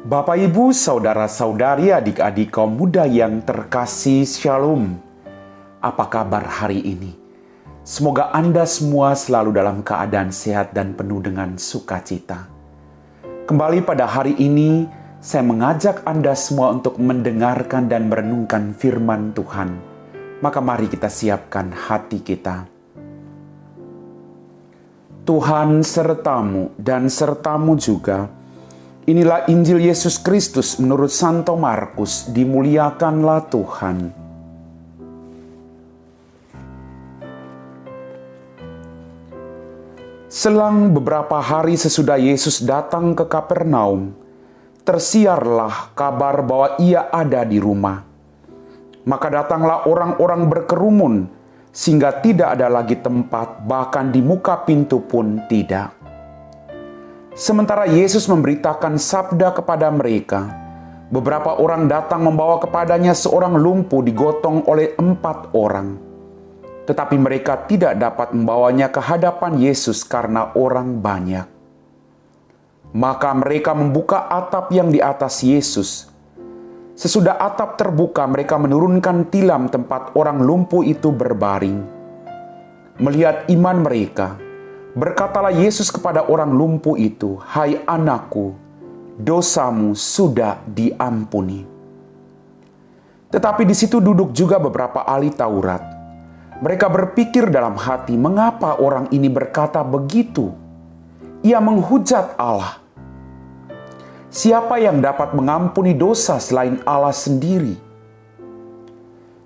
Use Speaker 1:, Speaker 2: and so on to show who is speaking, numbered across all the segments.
Speaker 1: Bapak, Ibu, Saudara-saudari, adik-adik kaum muda yang terkasih, Shalom. Apa kabar hari ini? Semoga Anda semua selalu dalam keadaan sehat dan penuh dengan sukacita. Kembali pada hari ini, saya mengajak Anda semua untuk mendengarkan dan merenungkan firman Tuhan. Maka mari kita siapkan hati kita. Tuhan sertamu dan sertamu juga. Inilah Injil Yesus Kristus menurut Santo Markus. Dimuliakanlah Tuhan. Selang beberapa hari sesudah Yesus datang ke Kapernaum, tersiarlah kabar bahwa ia ada di rumah. Maka datanglah orang-orang berkerumun, sehingga tidak ada lagi tempat, bahkan di muka pintu pun tidak. Sementara Yesus memberitakan sabda kepada mereka, beberapa orang datang membawa kepadanya seorang lumpuh digotong oleh 4 orang. Tetapi mereka tidak dapat membawanya ke hadapan Yesus karena orang banyak. Maka mereka membuka atap yang di atas Yesus. Sesudah atap terbuka, mereka menurunkan tilam tempat orang lumpuh itu berbaring. Melihat iman mereka, berkatalah Yesus kepada orang lumpuh itu, "Hai anakku, dosamu sudah diampuni." Tetapi di situ duduk juga beberapa ahli Taurat. Mereka berpikir dalam hati, mengapa orang ini berkata begitu? Ia menghujat Allah. Siapa yang dapat mengampuni dosa selain Allah sendiri?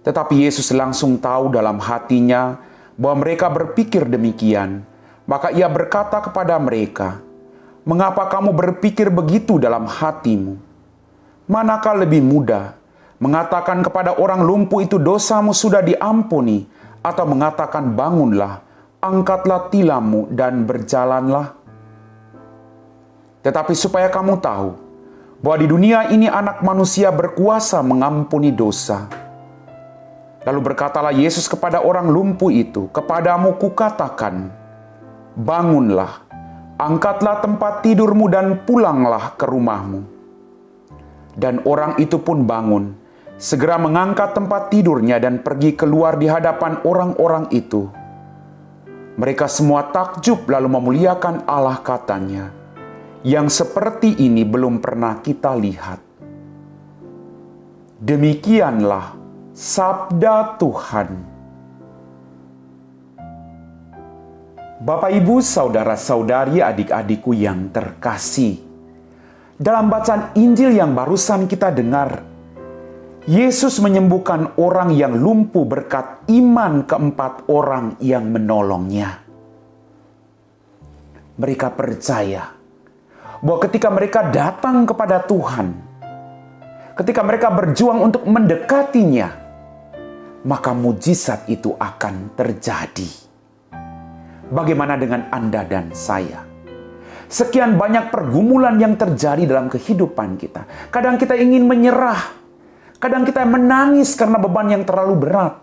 Speaker 1: Tetapi Yesus langsung tahu dalam hatinya bahwa mereka berpikir demikian. Maka ia berkata kepada mereka, "Mengapa kamu berpikir begitu dalam hatimu? Manakah lebih mudah, mengatakan kepada orang lumpuh itu dosamu sudah diampuni, atau mengatakan bangunlah, angkatlah tilammu dan berjalanlah? Tetapi supaya kamu tahu bahwa di dunia ini Anak Manusia berkuasa mengampuni dosa." Lalu berkatalah Yesus kepada orang lumpuh itu, "Kepadamu kukatakan, bangunlah, angkatlah tempat tidurmu dan pulanglah ke rumahmu." Dan orang itu pun bangun, segera mengangkat tempat tidurnya dan pergi keluar di hadapan orang-orang itu. Mereka semua takjub lalu memuliakan Allah, katanya, "Yang seperti ini belum pernah kita lihat." Demikianlah sabda Tuhan. Bapak, Ibu, Saudara-saudari, adik-adikku yang terkasih, dalam bacaan Injil yang barusan kita dengar, Yesus menyembuhkan orang yang lumpuh berkat iman ke-4 orang yang menolongnya. Mereka percaya bahwa ketika mereka datang kepada Tuhan, ketika mereka berjuang untuk mendekatinya, maka mujizat itu akan terjadi. Bagaimana dengan Anda dan saya? Sekian banyak pergumulan yang terjadi dalam kehidupan kita. Kadang kita ingin menyerah. Kadang kita menangis karena beban yang terlalu berat.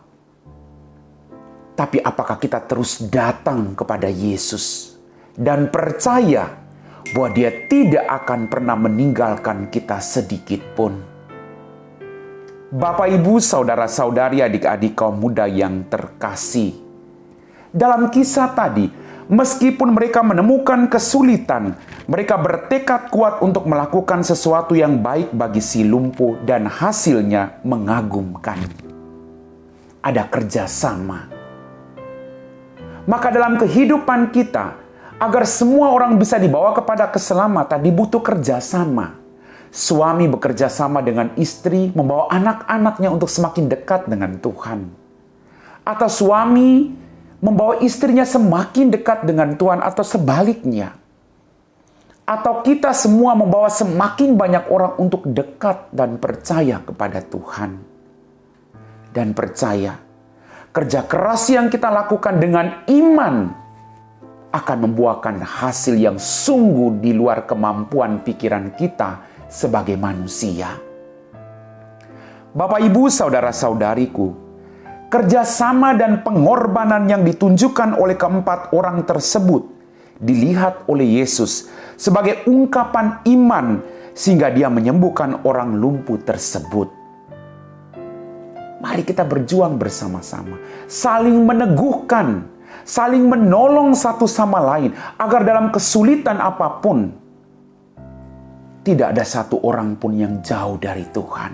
Speaker 1: Tapi apakah kita terus datang kepada Yesus dan percaya bahwa Dia tidak akan pernah meninggalkan kita sedikit pun? Bapak, Ibu, Saudara-saudari, adik-adik kaum muda yang terkasih, dalam kisah tadi, meskipun mereka menemukan kesulitan, mereka bertekad kuat untuk melakukan sesuatu yang baik bagi si lumpuh dan hasilnya mengagumkan. Ada kerjasama. Maka dalam kehidupan kita, agar semua orang bisa dibawa kepada keselamatan, dibutuh kerjasama. Suami bekerja sama dengan istri, membawa anak-anaknya untuk semakin dekat dengan Tuhan. Atau suami membawa istrinya semakin dekat dengan Tuhan, atau sebaliknya. Atau kita semua membawa semakin banyak orang untuk dekat dan percaya kepada Tuhan. Dan percaya, kerja keras yang kita lakukan dengan iman akan membuahkan hasil yang sungguh di luar kemampuan pikiran kita sebagai manusia. Bapak, Ibu, Saudara-saudariku, kerjasama dan pengorbanan yang ditunjukkan oleh ke-4 orang tersebut dilihat oleh Yesus sebagai ungkapan iman sehingga dia menyembuhkan orang lumpuh tersebut. Mari kita berjuang bersama-sama, saling meneguhkan, saling menolong satu sama lain, agar dalam kesulitan apapun, tidak ada satu orang pun yang jauh dari Tuhan.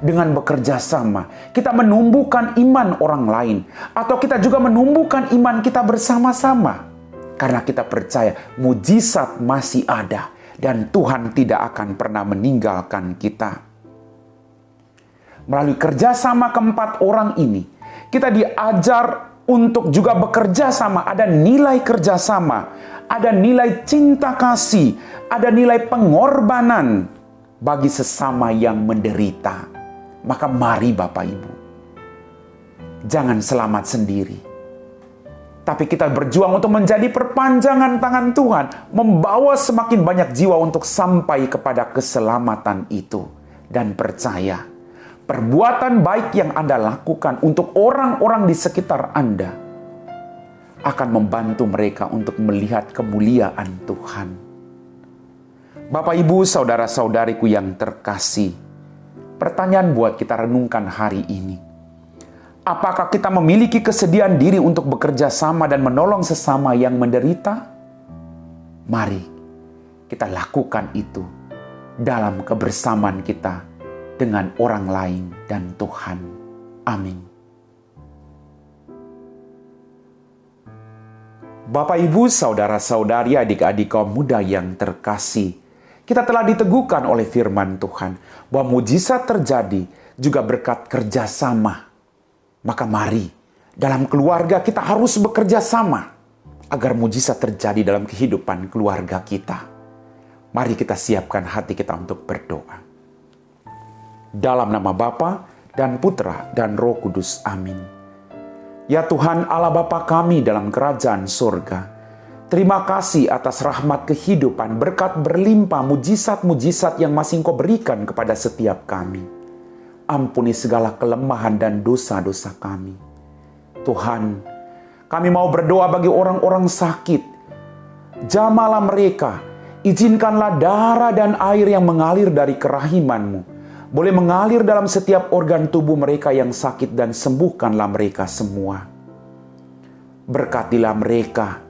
Speaker 1: Dengan bekerja sama, kita menumbuhkan iman orang lain, atau kita juga menumbuhkan iman kita bersama-sama. Karena kita percaya mujizat masih ada, dan Tuhan tidak akan pernah meninggalkan kita. Melalui kerjasama keempat orang ini, kita diajar untuk juga bekerja sama. Ada nilai kerjasama, ada nilai cinta kasih, ada nilai pengorbanan bagi sesama yang menderita. Maka mari Bapak Ibu, jangan selamat sendiri, tapi kita berjuang untuk menjadi perpanjangan tangan Tuhan, membawa semakin banyak jiwa untuk sampai kepada keselamatan itu. Dan percaya, perbuatan baik yang Anda lakukan untuk orang-orang di sekitar Anda akan membantu mereka untuk melihat kemuliaan Tuhan. Bapak, Ibu, saudara-saudariku yang terkasih, pertanyaan buat kita renungkan hari ini. Apakah kita memiliki kesediaan diri untuk bekerja sama dan menolong sesama yang menderita? Mari kita lakukan itu dalam kebersamaan kita dengan orang lain dan Tuhan. Amin. Bapak, Ibu, saudara-saudari, adik-adik kaum muda yang terkasih, kita telah diteguhkan oleh firman Tuhan bahwa mujizat terjadi juga berkat kerjasama. Maka mari, dalam keluarga kita harus bekerja sama agar mujizat terjadi dalam kehidupan keluarga kita. Mari kita siapkan hati kita untuk berdoa. Dalam nama Bapa dan Putra dan Roh Kudus. Amin. Ya Tuhan Allah Bapa kami dalam kerajaan surga, terima kasih atas rahmat kehidupan, berkat berlimpah, mujizat-mujizat yang masih Engkau berikan kepada setiap kami. Ampuni segala kelemahan dan dosa-dosa kami. Tuhan, kami mau berdoa bagi orang-orang sakit. Jamahlah mereka, izinkanlah darah dan air yang mengalir dari kerahiman-Mu boleh mengalir dalam setiap organ tubuh mereka yang sakit, dan sembuhkanlah mereka semua. Berkatilah mereka,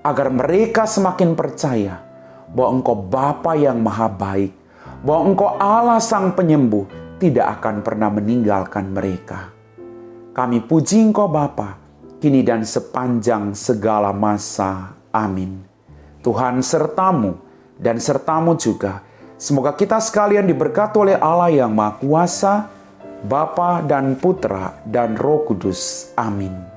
Speaker 1: agar mereka semakin percaya bahwa Engkau Bapa yang maha baik, bahwa Engkau Allah Sang Penyembuh tidak akan pernah meninggalkan mereka. Kami puji Engkau Bapa, kini dan sepanjang segala masa. Amin. Tuhan sertamu dan sertamu juga. Semoga kita sekalian diberkati oleh Allah yang Maha Kuasa, Bapa dan Putra dan Roh Kudus. Amin.